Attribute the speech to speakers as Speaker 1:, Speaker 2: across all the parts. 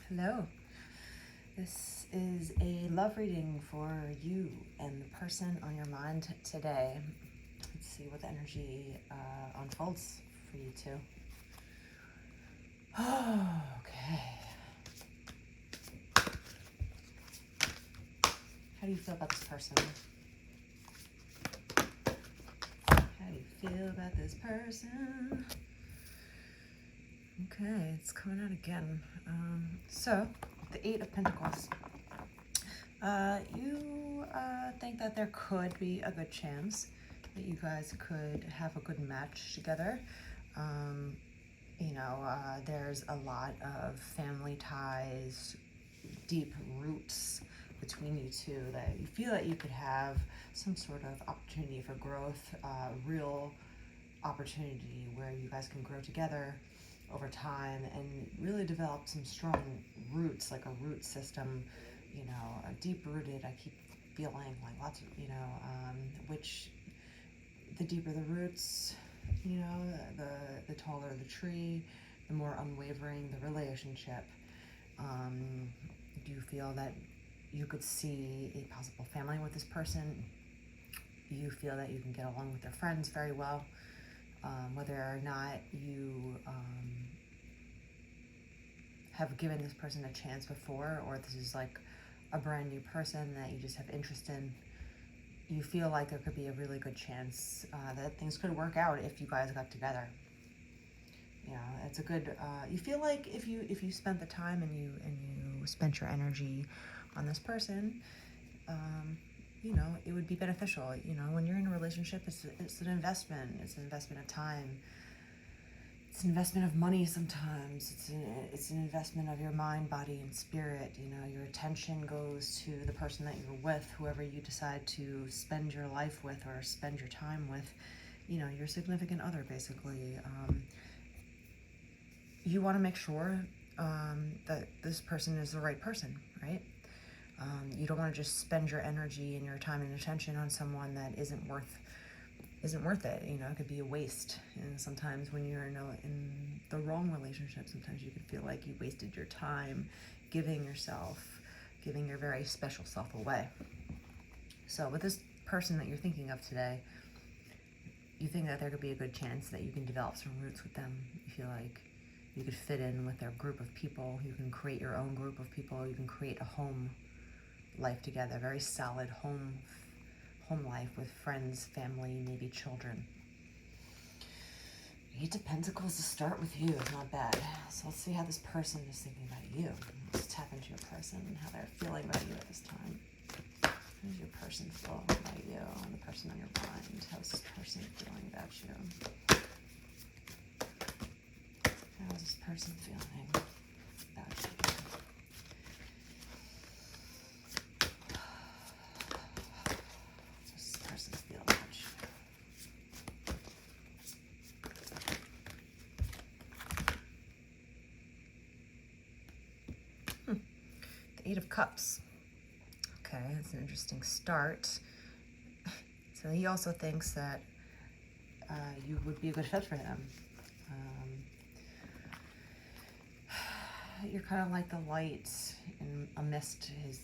Speaker 1: Hello. This is a love reading for you and the person on your mind today. Let's see what the energy unfolds for you two. Okay. How do you feel about this person? How do you feel about this person? Okay, it's coming out again. So, the Eight of Pentacles. You think that there could be a good chance that you guys could have a good match together. There's a lot of family ties, deep roots between you two that you feel that you could have some sort of opportunity for growth, real opportunity where you guys can grow together over time and really develop some strong roots, like a root system, deep rooted. I keep feeling like lots of, which the deeper the roots, the taller the tree, the more unwavering the relationship. Do you feel that you could see a possible family with this person? You feel that you can get along with their friends very well. Whether or not you have given this person a chance before, or this is like a brand new person that you just have interest in, you feel like there could be a really good chance that things could work out if you guys got together. It's a good. You feel like if you spent the time and you spent your energy on this person, it would be beneficial. When you're in a relationship, it's an investment. It's an investment of time. It's an investment of money sometimes. It's an investment of your mind, body, and spirit. Your attention goes to the person that you're with, whoever you decide to spend your life with or spend your time with, your significant other, basically. You want to make sure that this person is the right person, right? You don't want to just spend your energy and your time and attention on someone that isn't worth it. It could be a waste. And sometimes when you're in the wrong relationship, sometimes you could feel like you wasted your time giving your very special self away. So with this person that you're thinking of today, you think that there could be a good chance that you can develop some roots with them. You feel like you could fit in with their group of people. You can create your own group of people. You can create a home life together, very solid home life with friends, family, maybe children. Eight of Pentacles to start with you is not bad. So let's see how this person is thinking about you. Let's tap into your person and how they're feeling about you at this time. How does your person feel about you and the person on your mind? How's this person feeling about you? How's this person feeling about you? Eight of Cups. Okay, that's an interesting start. So he also thinks that you would be a good fit for him. You're kind of like the light amidst his,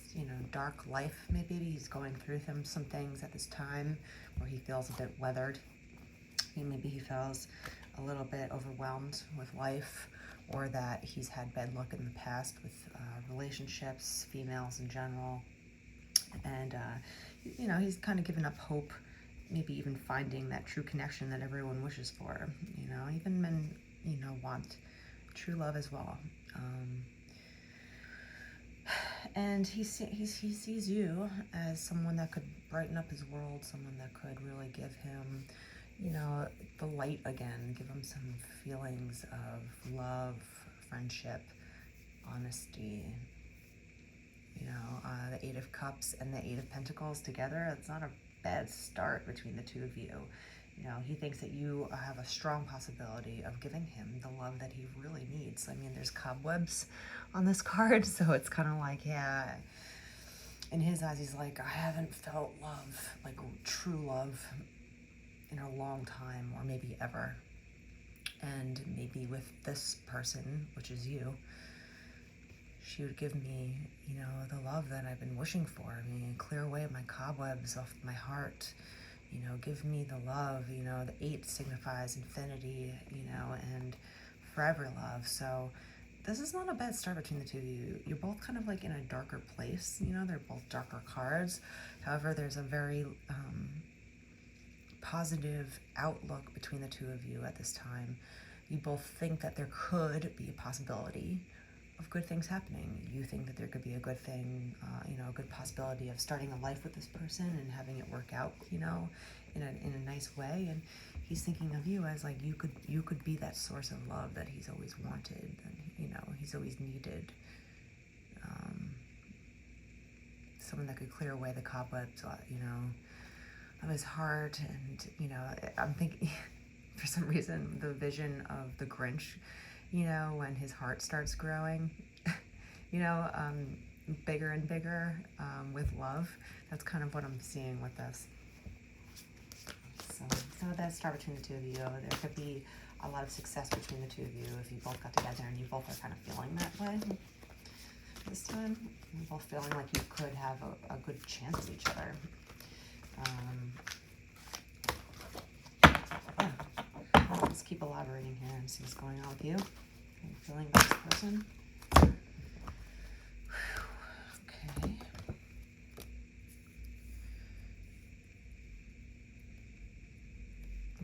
Speaker 1: dark life. Maybe he's going through some things at this time where he feels a bit weathered. Maybe he feels a little bit overwhelmed with life, or that he's had bad luck in the past with relationships, females in general. And, he's kind of given up hope, maybe even finding that true connection that everyone wishes for. Even men, want true love as well. And he sees you as someone that could brighten up his world, someone that could really give him, the light again, give him some feelings of love, friendship, honesty. The Eight of Cups and the Eight of Pentacles together, it's not a bad start between the two of you. He thinks that you have a strong possibility of giving him the love that he really needs. I mean, there's cobwebs on this card, so it's kind of like, yeah, in his eyes, he's like, I haven't felt love, like true love, in a long time, or maybe ever. And maybe with this person, which is you, she would give me, the love that I've been wishing for. Clear away my cobwebs off my heart. Give me the love. The 8 signifies infinity, and forever love. So this is not a bad start between the two of you. You're both kind of like in a darker place. They're both darker cards. However, there's a very positive outlook between the two of you at this time. You both think that there could be a possibility of good things happening. You think that there could be a good thing, a good possibility of starting a life with this person and having it work out, in a nice way. And he's thinking of you as like you could be that source of love that he's always wanted, and he's always needed. Someone that could clear away the cobwebs, of his heart. And I'm thinking, for some reason, the vision of the Grinch, when his heart starts growing, bigger and bigger, with love. That's kind of what I'm seeing with this. So that start between the two of you. There could be a lot of success between the two of you if you both got together and you both are kind of feeling that way this time. You're both feeling like you could have a good chance with each other. Let's keep elaborating here and see what's going on with you. Are you feeling about this person? Okay.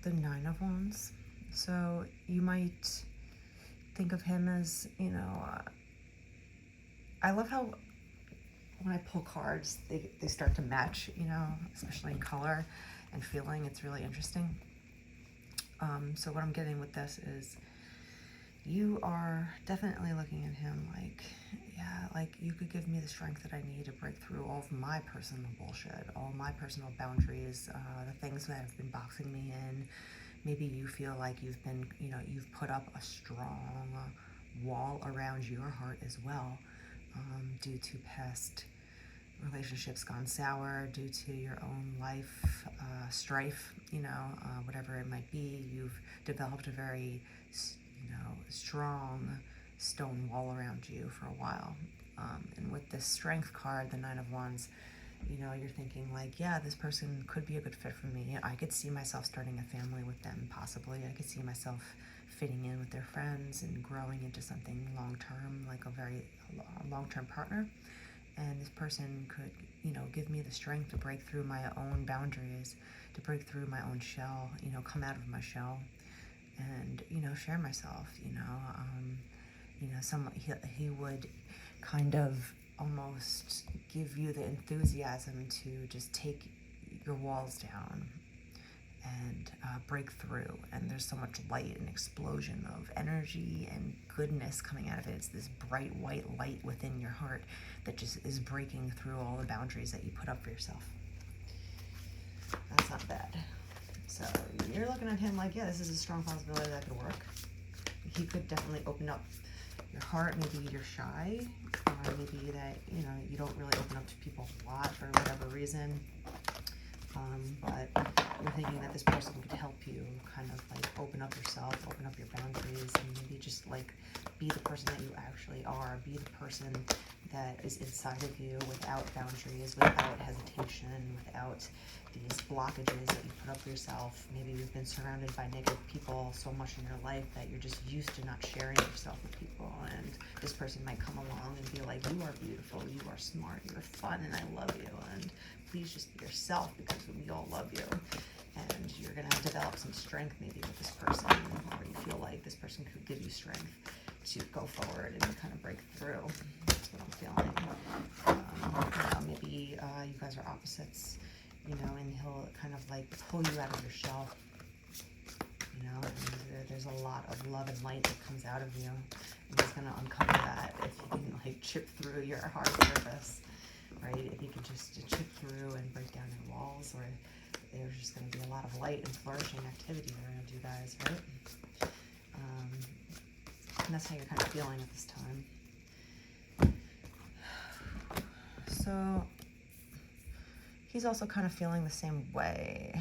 Speaker 1: The 9 of Wands. So you might think of him as, I love how when I pull cards, they start to match, especially in color and feeling. It's really interesting. So what I'm getting with this is you are definitely looking at him like, yeah, like you could give me the strength that I need to break through all of my personal bullshit, all my personal boundaries, the things that have been boxing me in. Maybe you feel like you've been, you've put up a strong wall around your heart as well, due to past relationships gone sour, due to your own life strife, whatever it might be. You've developed a very, strong stone wall around you for a while. And with this Strength card, the 9 of Wands, you're thinking like, yeah, this person could be a good fit for me. I could see myself starting a family with them, possibly. I could see myself fitting in with their friends and growing into something long-term, like a very long-term partner. And this person could, give me the strength to break through my own boundaries, to break through my own shell, come out of my shell and, share myself, he would kind of almost give you the enthusiasm to just take your walls down and break through. And there's so much light and explosion of energy and goodness coming out of it. It's this bright white light within your heart that just is breaking through all the boundaries that you put up for yourself. That's not bad. So you're looking at him like, yeah, this is a strong possibility that could work. He could definitely open up your heart. Maybe you're shy, or maybe that, you don't really open up to people a lot for whatever reason. But you're thinking that this person could help you kind of like open up yourself, open up your boundaries, and maybe just like be the person that you actually are, be the person that is inside of you without boundaries, without hesitation, without these blockages that you put up for yourself. Maybe you've been surrounded by negative people so much in your life that you're just used to not sharing yourself with people, and this person might come along and be like, you are beautiful, you are smart, you're fun, and I love you, and please just be yourself because we all love you. And you're going to develop some strength maybe with this person, or you feel like this person could give you strength to go forward and kind of break through. That's what I'm feeling. Maybe you guys are opposites, and he'll kind of like pull you out of your shell. And there's a lot of love and light that comes out of you. And he's going to uncover that if you can like chip through your hard surface, right? If you can just chip through and break down your walls, or there's just going to be a lot of light and flourishing activity around you guys, right? And that's how you're kind of feeling at this time. So he's also kind of feeling the same way,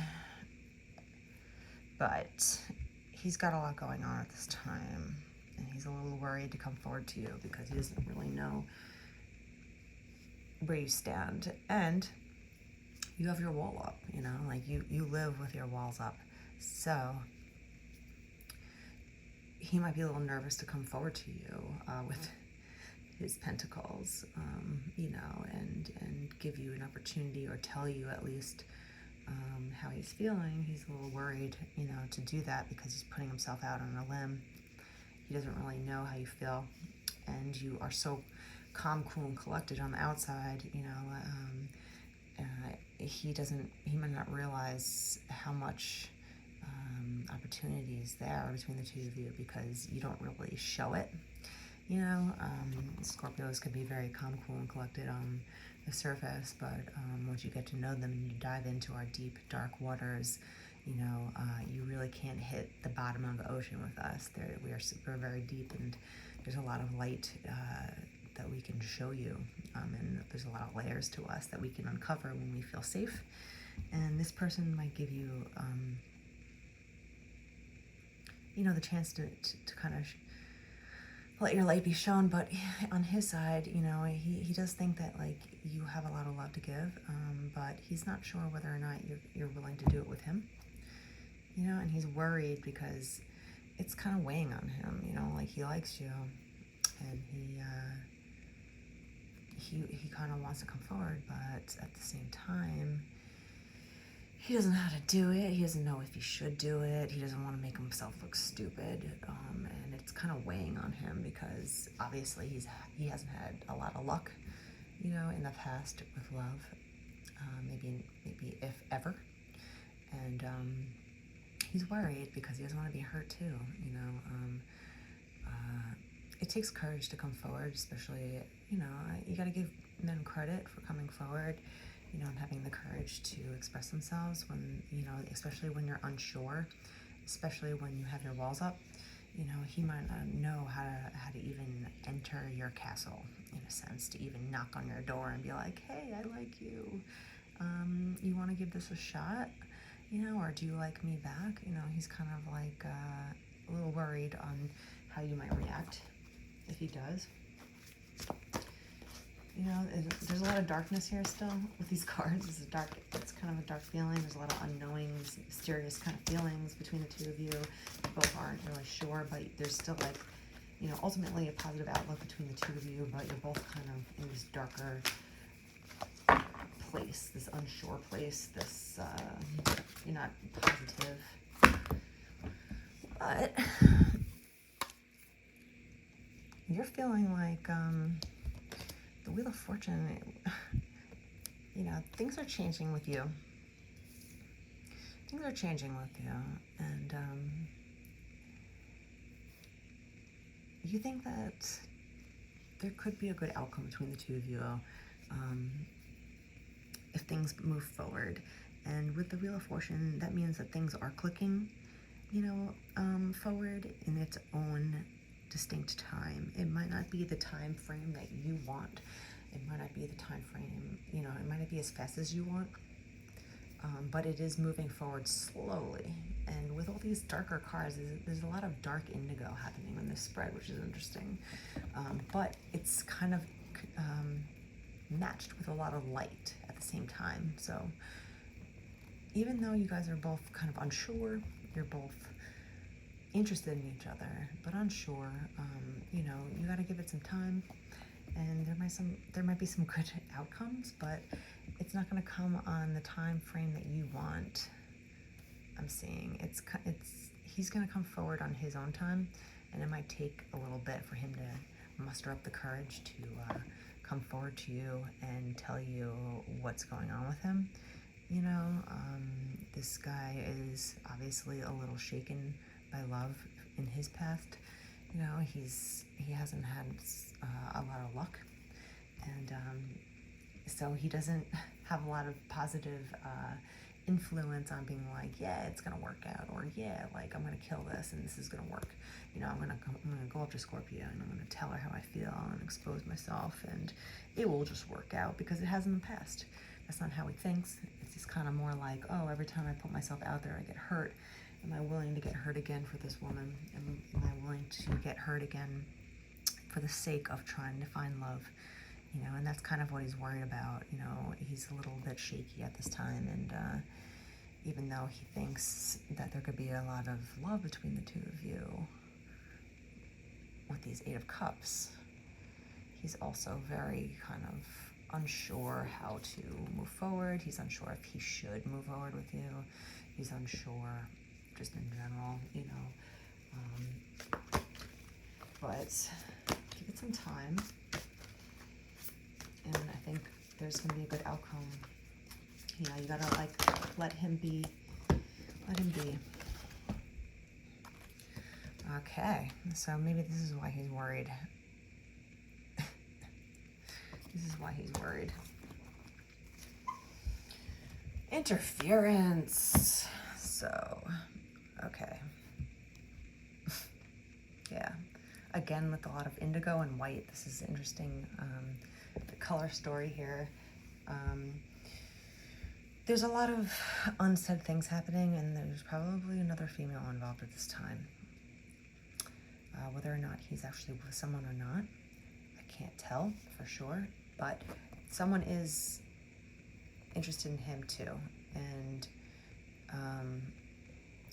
Speaker 1: but he's got a lot going on at this time, and he's a little worried to come forward to you because he doesn't really know where you stand. And you have your wall up, you know, like you live with your walls up. So he might be a little nervous to come forward to you with his pentacles, you know, and give you an opportunity, or tell you at least how he's feeling. He's a little worried, you know, to do that because he's putting himself out on a limb. He doesn't really know how you feel, and you are so calm, cool, and collected on the outside, you know. He might not realize how much opportunities there between the two of you because you don't really show it. You know, Scorpios can be very calm, cool, and collected on the surface, but once you get to know them and you dive into our deep, dark waters, you know, you really can't hit the bottom of the ocean with us. We're very deep, and there's a lot of light that we can show you, and there's a lot of layers to us that we can uncover when we feel safe. And this person might give you, you know, the chance to kind of let your light be shown. But on his side, you know, he does think that, like, you have a lot of love to give, but he's not sure whether or not you're willing to do it with him, you know. And he's worried because it's kind of weighing on him, you know, like he likes you, and he kind of wants to come forward, but at the same time, he doesn't know how to do it. He doesn't know if he should do it. He doesn't want to make himself look stupid, and it's kind of weighing on him because obviously he hasn't had a lot of luck, you know, in the past with love, maybe if ever, and he's worried because he doesn't want to be hurt too, you know. It takes courage to come forward, especially, you know, you got to give men credit for coming forward, you know, and having the courage to express themselves when, you know, especially when you're unsure, especially when you have your walls up. You know, he might not know how to even enter your castle, in a sense, to even knock on your door and be like, hey, I like you. You want to give this a shot? You know, or do you like me back? You know, he's kind of like a little worried on how you might react if he does. You know, there's a lot of darkness here still with these cards. It's kind of a dark feeling. There's a lot of unknowing, mysterious kind of feelings between the two of you. You both aren't really sure, but there's still, like, you know, ultimately a positive outlook between the two of you, but you're both kind of in this darker place, this unsure place, this, you're not positive. But you're feeling like, the Wheel of Fortune, you know, things are changing with you. Things are changing with you. And you think that there could be a good outcome between the two of you if things move forward. And with the Wheel of Fortune, that means that things are clicking, you know, forward in its own distinct time. It might not be the time frame that you want. It might not be the time frame, you know, it might not be as fast as you want, but it is moving forward slowly. And with all these darker cards, there's a lot of dark indigo happening in this spread, which is interesting, but it's kind of matched with a lot of light at the same time. So even though you guys are both kind of unsure, you're both interested in each other, but unsure, you know, you got to give it some time, and there might be some good outcomes, but it's not going to come on the time frame that you want. I'm seeing he's going to come forward on his own time, and it might take a little bit for him to muster up the courage to come forward to you and tell you what's going on with him. You know, this guy is obviously a little shaken by love in his past. You know, he hasn't had a lot of luck, and so he doesn't have a lot of positive influence on being like, yeah, it's gonna work out, or yeah, like, I'm gonna kill this and this is gonna work. You know, I'm gonna go up to Scorpio and I'm gonna tell her how I feel and expose myself, and it will just work out because it has in the past. That's not how he thinks. It's just kind of more like, oh, every time I put myself out there, I get hurt. Am I willing to get hurt again for this woman? Am I willing to get hurt again for the sake of trying to find love? You know, and that's kind of what he's worried about. You know, he's a little bit shaky at this time, and even though he thinks that there could be a lot of love between the two of you with these Eight of Cups, he's also very kind of unsure how to move forward. He's unsure if he should move forward with you. He's unsure just in general, you know. But give it some time, and I think there's going to be a good outcome. You know, you gotta like let him be. Let him be. Okay, so maybe this is why he's worried. This is why he's worried. Interference. So, okay. Yeah. Again, with a lot of indigo and white. This is interesting. The color story here. There's a lot of unsaid things happening, and there's probably another female involved at this time. Whether or not he's actually with someone or not, I can't tell for sure, but someone is interested in him too, and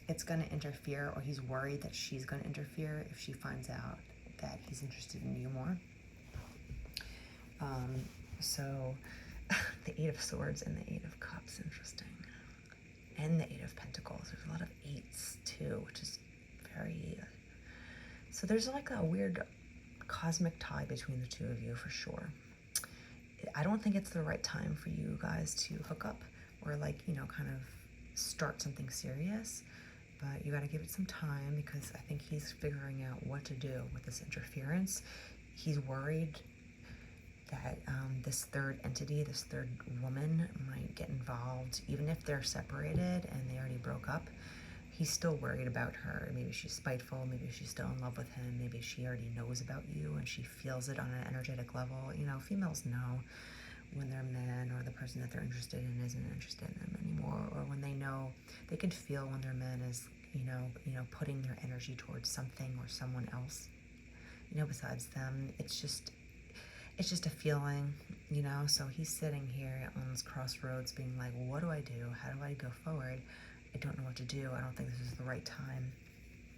Speaker 1: it's going to interfere, or he's worried that she's going to interfere if she finds out that he's interested in you more. So the Eight of Swords and the Eight of Cups, interesting. And the Eight of Pentacles. There's a lot of eights too, which is very... So there's like a weird cosmic tie between the two of you for sure. I don't think it's the right time for you guys to hook up or like, you know, kind of start something serious. But you got to give it some time, because I think he's figuring out what to do with this interference. He's worried that this third entity, this third woman might get involved, even if they're separated and they already broke up. He's still worried about her. Maybe she's spiteful, maybe she's still in love with him, maybe she already knows about you and she feels it on an energetic level. You know, females know when their man or the person that they're interested in isn't interested in them anymore, or when they know, they can feel when their man is, you know, putting their energy towards something or someone else, you know, besides them. It's just a feeling, you know. So he's sitting here on this crossroads being like, what do I do? How do I go forward? I don't know what to do. I don't think this is the right time.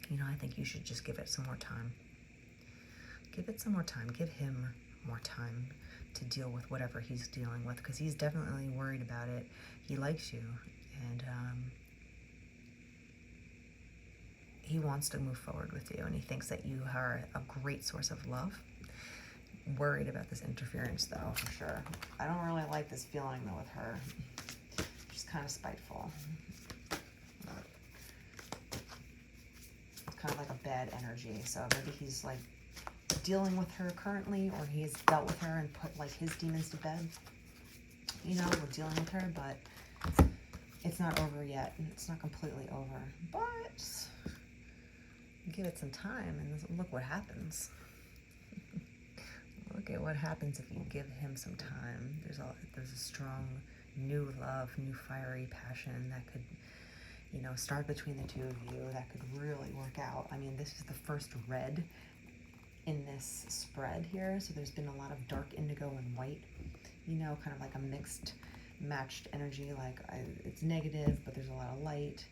Speaker 1: You know, I think you should just give it some more time. Give it some more time. Give him more time to deal with whatever he's dealing with, because he's definitely worried about it. He likes you, and he wants to move forward with you, and he thinks that you are a great source of love. Worried about this interference, though, for sure. I don't really like this feeling, though, with her. She's kind of spiteful. It's kind of like a bad energy. So maybe he's like dealing with her currently, or he's dealt with her and put like his demons to bed. You know, we're dealing with her, but it's not over yet. It's not completely over. But give it some time, and look what happens. Look at what happens if you give him some time. There's a strong new love, new fiery passion that could, you know, start between the two of you, that could really work out. I mean, this is the first red in this spread here, so there's been a lot of dark indigo and white, you know, kind of like a mixed, matched energy. Like, it's negative, but there's a lot of light.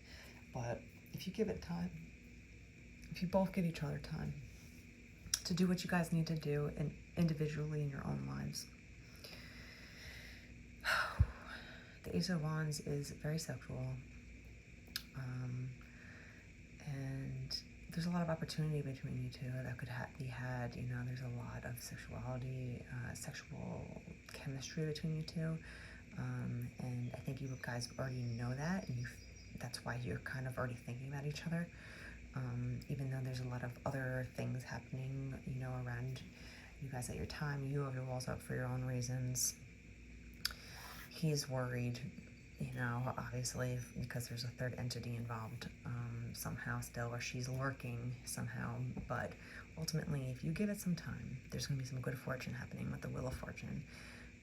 Speaker 1: But if you give it time, if you both give each other time to do what you guys need to do and individually in your own lives. The Ace of Wands is very sexual, and there's a lot of opportunity between you two that could be had. You know, there's a lot of sexuality, sexual chemistry between you two, and I think you guys already know that, and that's why you're kind of already thinking about each other. Even though there's a lot of other things happening, you know, around you guys at your time. You have your walls up for your own reasons. He's worried, you know, obviously, because there's a third entity involved somehow still, or she's lurking somehow. But ultimately, if you give it some time, there's going to be some good fortune happening with the Wheel of Fortune.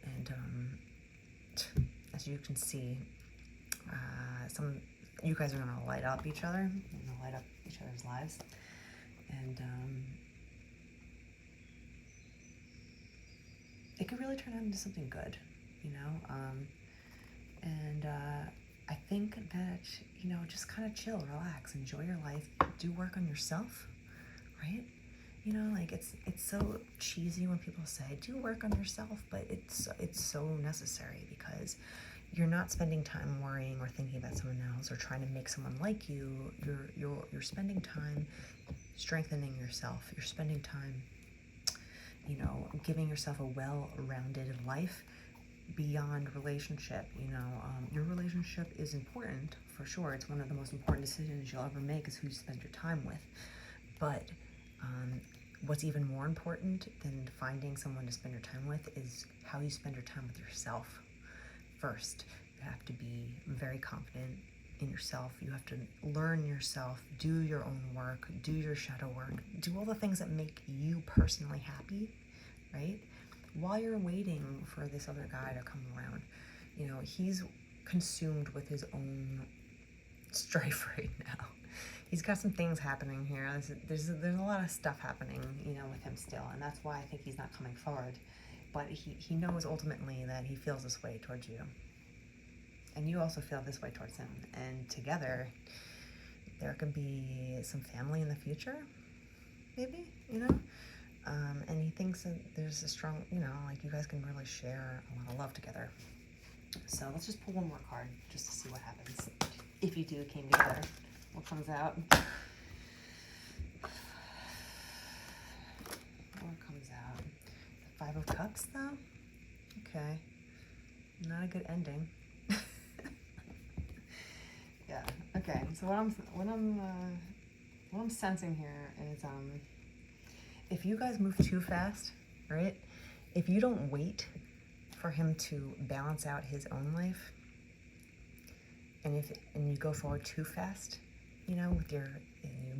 Speaker 1: And as you can see, you guys are going to light up each other, you're going to light up each other's lives. And it could really turn out into something good, you know? And I think that, you know, just kind of chill, relax, enjoy your life, do work on yourself, right? You know, like it's so cheesy when people say do work on yourself, but it's so necessary, because you're not spending time worrying or thinking about someone else or trying to make someone like you. You're spending time strengthening yourself. You're spending time, you know, giving yourself a well-rounded life beyond relationship. You know, your relationship is important for sure. It's one of the most important decisions you'll ever make, is who you spend your time with. But what's even more important than finding someone to spend your time with is how you spend your time with yourself first. You have to be very confident in yourself. You have to learn yourself, do your own work, do your shadow work, do all the things that make you personally happy, right? While you're waiting for this other guy to come around. You know, he's consumed with his own strife right now. He's got some things happening here. There's a lot of stuff happening, you know, with him still, and that's why I think he's not coming forward. But he knows ultimately that he feels this way towards you. And you also feel this way towards him. And together, there could be some family in the future, maybe, you know? And he thinks that there's a strong, you know, like you guys can really share a lot of love together. So let's just pull one more card just to see what happens. If you two came together, what comes out? What comes out? The Five of Cups, though? Okay. Not a good ending. Yeah. Okay. So what I'm sensing here is if you guys move too fast, right? If you don't wait for him to balance out his own life, and you go forward too fast, you know, you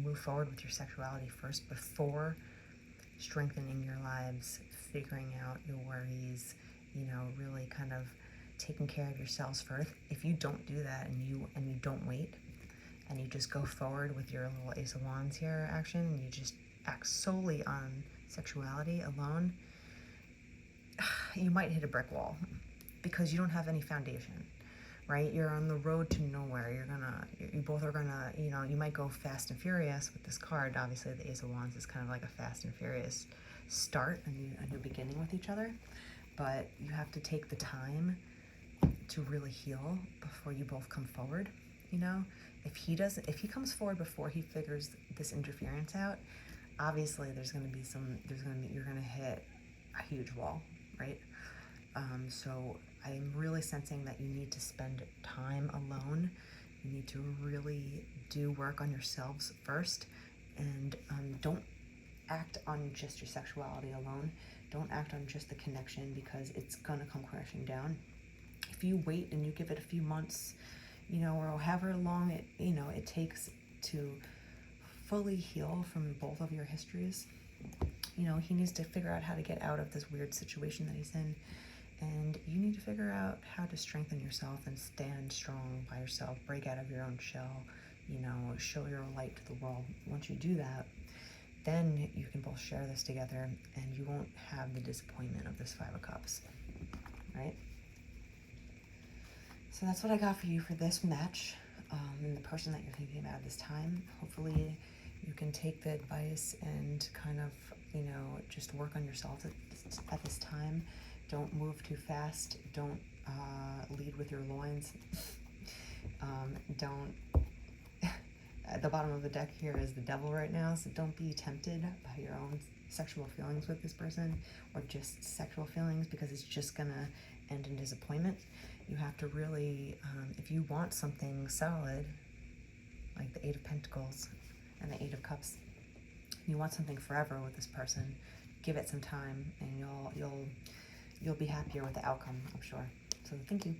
Speaker 1: move forward with your sexuality first before strengthening your lives, figuring out your worries, you know, really kind of taking care of yourselves first. If you don't do that, and you don't wait, and you just go forward with your little Ace of Wands here action, and you just act solely on sexuality alone, you might hit a brick wall, because you don't have any foundation, right? You're on the road to nowhere. You both are gonna, you know, you might go fast and furious with this card. Obviously, the Ace of Wands is kind of like a fast and furious start, a new beginning with each other. But you have to take the time to really heal before you both come forward. You know, if he comes forward before he figures this interference out, obviously you're gonna hit a huge wall, right? So I'm really sensing that you need to spend time alone. You need to really do work on yourselves first, and don't act on just your sexuality alone. Don't act on just the connection, because it's gonna come crashing down. If you wait and you give it a few months, you know, or however long it takes to fully heal from both of your histories, you know, he needs to figure out how to get out of this weird situation that he's in. And you need to figure out how to strengthen yourself and stand strong by yourself, break out of your own shell, you know, show your light to the world. Once you do that, then you can both share this together, and you won't have the disappointment of this Five of Cups, right? So that's what I got for you for this match. And the person that you're thinking about at this time. Hopefully you can take the advice and kind of, you know, just work on yourself at this time. Don't move too fast. Don't lead with your loins. Don't. At the bottom of the deck here is the Devil right now, so don't be tempted by your own sexual feelings with this person, or just sexual feelings, because it's just gonna end in disappointment. You have to really, if you want something solid, like the Eight of Pentacles and the Eight of Cups, you want something forever with this person, give it some time, and you'll be happier with the outcome, I'm sure. So thank you.